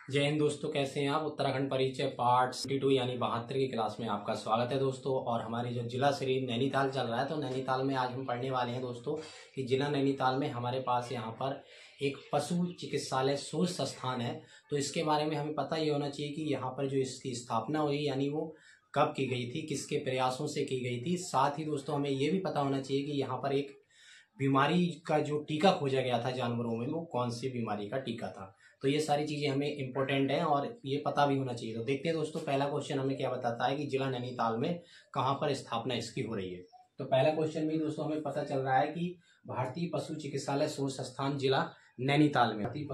जय हिंद दोस्तों, कैसे हैं आप। उत्तराखंड परिचय पार्ट 22 यानी 72 की क्लास में आपका स्वागत है दोस्तों। और हमारी जो जिला श्री नैनीताल चल रहा है, तो नैनीताल में आज हम पढ़ने वाले हैं दोस्तों कि जिला नैनीताल में हमारे पास यहाँ पर एक पशु चिकित्सालय शोध संस्थान है। तो इसके बारे में हमें पता ये होना चाहिए कि यहाँ पर जो इसकी स्थापना हुई यानी वो कब की गई थी, किसके प्रयासों से की गई थी। साथ ही दोस्तों हमें ये भी पता होना चाहिए कि यहाँ पर एक बीमारी का जो टीका खोजा गया था जानवरों में, वो कौन सी बीमारी का टीका था। तो ये सारी चीज़ें हमें इंपॉर्टेंट हैं और ये पता भी होना चाहिए। तो देखते हैं दोस्तों, पहला क्वेश्चन हमें क्या बताता है कि जिला नैनीताल में कहाँ पर स्थापना इसकी हो रही है। तो पहला क्वेश्चन में दोस्तों हमें पता चल रहा है कि भारतीय पशु चिकित्सालय शोध संस्थान जिला नैनीताल में। भारतीय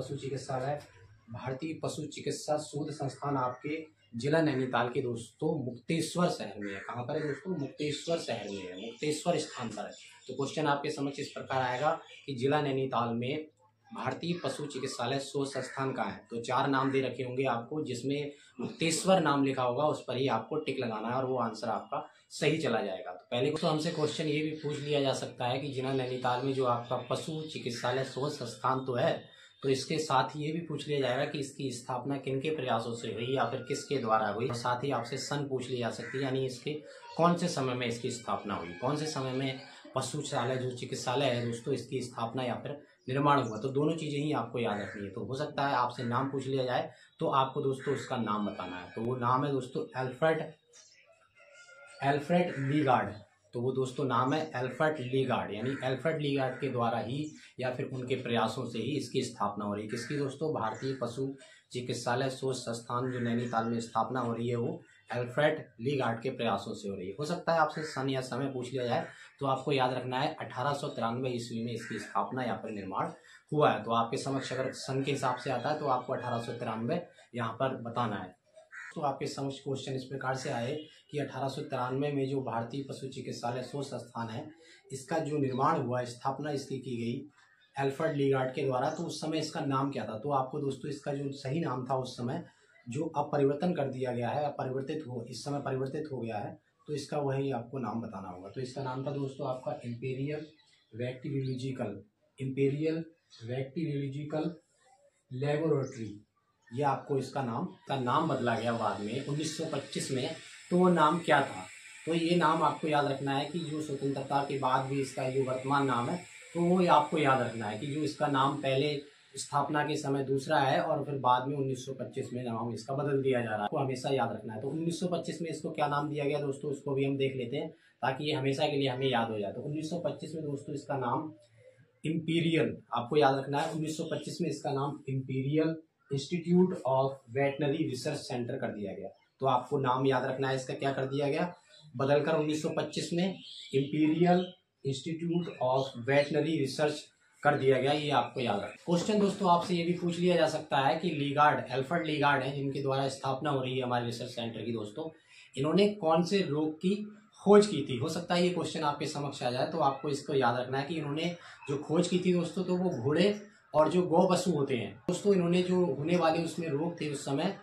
पशु चिकित्सा शोध संस्थान आपके जिला नैनीताल के दोस्तों मुक्तेश्वर शहर में है। कहाँ पर है दोस्तों? मुक्तेश्वर शहर में है, मुक्तेश्वर स्थान पर है। तो क्वेश्चन आपके समक्ष इस प्रकार आएगा कि जिला नैनीताल में भारतीय पशु चिकित्सालय शोध संस्थान का है। तो 4 नाम दे रखे होंगे आपको, जिसमें मुक्तेश्वर नाम लिखा होगा उस पर ही आपको टिक लगाना है और वो आंसर आपका सही चला जाएगा। तो पहले तो हमसे क्वेश्चन ये भी पूछ लिया जा सकता है कि जिला नैनीताल में जो आपका पशु चिकित्सालय शोध संस्थान तो है, तो इसके साथ ही ये भी पूछ लिया जाएगा कि इसकी स्थापना किनके प्रयासों से हुई या फिर किसके द्वारा हुई। और साथ ही आपसे सन पूछ ली जा सकती है, यानी इसके कौन से समय में इसकी स्थापना हुई, कौन से समय में पशुशाला जो चिकित्सालय है दोस्तों इसकी स्थापना या फिर निर्माण हुआ। तो दोनों चीजें ही आपको याद रखनी है। तो हो सकता है आपसे नाम पूछ लिया जाए तो आपको दोस्तों उसका नाम बताना है। तो वो नाम है दोस्तों एल्फ्रेड लीगार्ड। तो वो दोस्तों नाम है एल्फ्रेड लीगार्ड, यानी एल्फ्रेड लीगार्ड के द्वारा ही या फिर उनके प्रयासों से ही इसकी स्थापना हो रही है। किसकी दोस्तों? भारतीय पशु चिकित्सालय शोध संस्थान जो नैनीताल में स्थापना हो रही है वो एल्फ्रेड लीगार्ड के प्रयासों से हो रही है। हो सकता है आपसे सन या समय पूछ लिया जाए तो आपको याद रखना है 1893 ईस्वी में इसकी स्थापना या फिर निर्माण हुआ है। तो आपके समक्ष अगर सन के हिसाब से आता है तो आपको 1893 यहाँ पर बताना है। तो आपके समक्ष क्वेश्चन इस प्रकार से आए कि 1893 में जो भारतीय पशु चिकित्सालय शोध संस्थान है इसका जो निर्माण हुआ, स्थापना इसकी की गई एल्फ्रेड लीगार्ड के द्वारा। तो उस समय इसका नाम क्या था? तो आपको दोस्तों इसका जो सही नाम था उस समय, जो अब परिवर्तन कर दिया गया है, इस समय परिवर्तित हो गया है, तो इसका वही आपको नाम बताना होगा। तो इसका नाम था दोस्तों आपका इम्पीरियल बैक्टीरियोलॉजिकल लेबोरेटरी। ये आपको इसका नाम बदला गया बाद में 1925 में। तो वो नाम क्या था? तो ये नाम आपको याद रखना है कि जो स्वतंत्रता के बाद भी इसका जो वर्तमान नाम है, तो वो आपको याद रखना है कि जो इसका नाम पहले स्थापना के समय दूसरा है और फिर बाद में 1925 में नाम इसका बदल दिया जा रहा है, आपको हमेशा याद रखना है। तो 1925 में इसको क्या नाम दिया गया दोस्तों, उसको भी हम देख लेते हैं ताकि ये हमेशा के लिए हमें याद हो जाए। तो 1925 में दोस्तों इसका नाम इम्पीरियल, आपको याद रखना है, 1925 में इसका नाम imperial institute of veterinary research centre कर दिया गया। तो आपको नाम याद रखना है इसका, क्या कर दिया गया, बदलकर 1925 में imperial institute of veterinary research कर दिया गया। ये आपको याद रखना। क्वेश्चन दोस्तों आपसे ये भी पूछ लिया जा सकता है कि एल्फ्रेड लीगार्ड है जिनके द्वारा स्थापना हो रही है हमारे रिसर्च सेंटर की दोस्तों, इन्होंने कौन से रोग की खोज की थी। हो सकता है ये क्वेश्चन आपके समक्ष आ जाए, तो आपको इसको याद रखना है कि इन्होंने जो खोज की थी दोस्तों, तो वो घोड़े और जो गौ पशु होते हैं दोस्तों, इन्होंने जो होने वाले उसमें रोग थे उस समय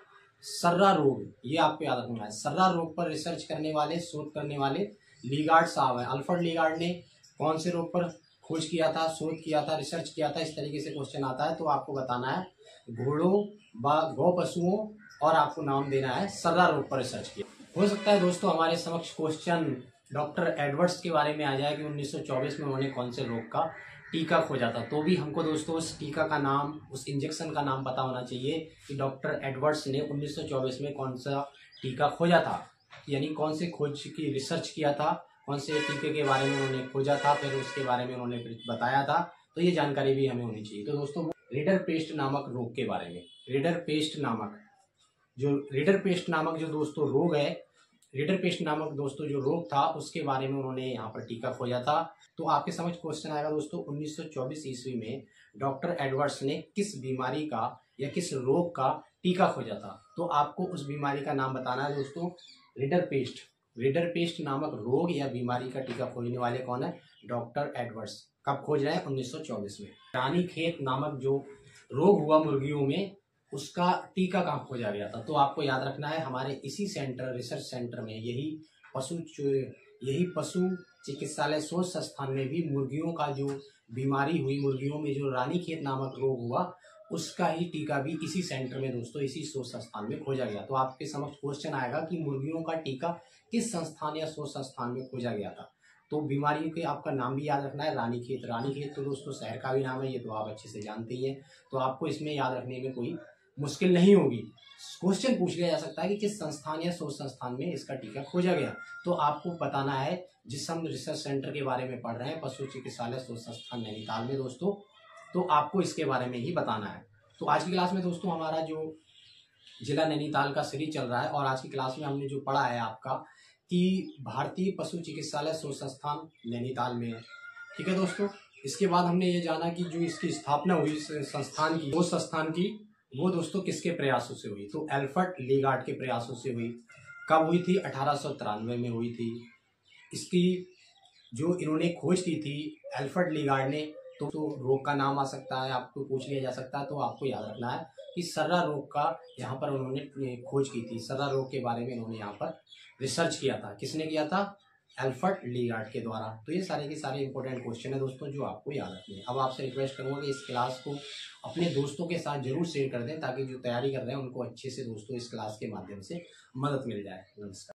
सर्रा रोग, ये आपको याद रखना है। सर्रा रोग पर रिसर्च करने वाले, शोध करने वाले लीगार्ड साहब हैं। अल्फ्रेड लीगार्ड ने कौन से रोग पर खोज किया था, शोध किया था, रिसर्च किया था, इस तरीके से क्वेश्चन आता है। तो आपको बताना है घोड़ों व गौ पशुओं, और आपको नाम देना है सर्रा रोग पर रिसर्च किया। हो सकता है दोस्तों हमारे समक्ष क्वेश्चन डॉक्टर एडवर्ड्स के बारे में आ जाए कि 1924 में उन्होंने कौन से रोग का टीका खोजा था। तो भी हमको दोस्तों उस टीका का नाम, उस इंजेक्शन का नाम पता होना चाहिए कि डॉक्टर एडवर्ड्स ने 1924 में कौन सा टीका खोजा था, यानी कौन से खोज की रिसर्च किया था, कौन से टीके के बारे में उन्होंने खोजा था, फिर उसके बारे में उन्होंने बताया था। तो ये जानकारी भी हमें होनी चाहिए। तो दोस्तों रीडर पेस्ट नामक रोग के बारे में, रीडर पेस्ट नामक जो दोस्तों रोग है, रीडर पेस्ट नामक दोस्तों जो रोग था उसके बारे में उन्होंने यहाँ पर टीका खोजा था। तो आपके समझ क्वेश्चन आएगा दोस्तों 1924 ईस्वी में डॉक्टर एडवर्ड्स ने किस बीमारी का या किस रोग का टीका खोजा था। तो आपको उस बीमारी का नाम बताना है दोस्तों, रीडर पेस्ट नामक रोग या बीमारी का टीका खोजने वाले कौन है? Doctor Edwards. कब खोज रहे हैं? 1924 में। रानीखेत नामक जो रोग हुआ मुर्गियों में, उसका टीका कहाँ खोजा गया था? तो आपको याद रखना है हमारे इसी सेंटर, रिसर्च सेंटर में, यही पशु चिकित्सालय शोध संस्थान में भी मुर्गियों का जो बीमारी हुई, मुर्गियों में जो रानीखेत नामक रोग हुआ, उसका ही टीका भी इसी सेंटर में दोस्तों, इसी शोध संस्थान में खोजा गया। तो आपके समक्ष क्वेश्चन आएगा कि मुर्गियों का टीका किस संस्थान या शोध संस्थान में खोजा गया था। तो बीमारियों के आपका नाम भी याद रखना है। रानीखेत, रानीखेत तो दोस्तों शहर का भी नाम है, ये तो आप अच्छे से जानते ही हैं। तो आपको इसमें याद रखने में कोई मुश्किल नहीं होगी। क्वेश्चन पूछ लिया जा सकता है कि किस संस्थान या शोध संस्थान में इसका टीका खोजा गया। तो आपको बताना है, जिस हम रिसर्च सेंटर के बारे में पढ़ रहे हैं, पशु चिकित्सालय शोध संस्थान नैनीताल में दोस्तों, तो आपको इसके बारे में ही बताना है। तो आज की क्लास में दोस्तों हमारा जो जिला नैनीताल का सीरीज चल रहा है, और आज की क्लास में हमने जो पढ़ा है आपका कि भारतीय पशु चिकित्सालय शोध संस्थान नैनीताल में है। ठीक है दोस्तों। इसके बाद हमने ये जाना कि जो इसकी स्थापना हुई संस्थान की, उस संस्थान की, वो दोस्तों किसके प्रयासों से हुई। तो एल्फ्रेड लीगार्ड के प्रयासों से हुई। कब हुई थी? 1893 में हुई थी। इसकी जो इन्होंने खोज की थी एल्फ्रेड लीगार्ड ने, तो रोग का नाम आ सकता है, आपको पूछ लिया जा सकता है। तो आपको याद रखना है कि सर्रा रोग का यहाँ पर उन्होंने खोज की थी। सर्रा रोग के बारे में इन्होंने यहाँ पर रिसर्च किया था। किसने किया था? एल्फ्रेड लीगार्ड के द्वारा। तो ये सारे के सारे इंपॉर्टेंट क्वेश्चन है दोस्तों जो आपको याद रखने हैं। अब आपसे रिक्वेस्ट करूंगा कि इस क्लास को अपने दोस्तों के साथ जरूर शेयर कर दें, ताकि जो तैयारी कर रहे हैं उनको अच्छे से दोस्तों इस क्लास के माध्यम से मदद मिल जाए। नमस्कार।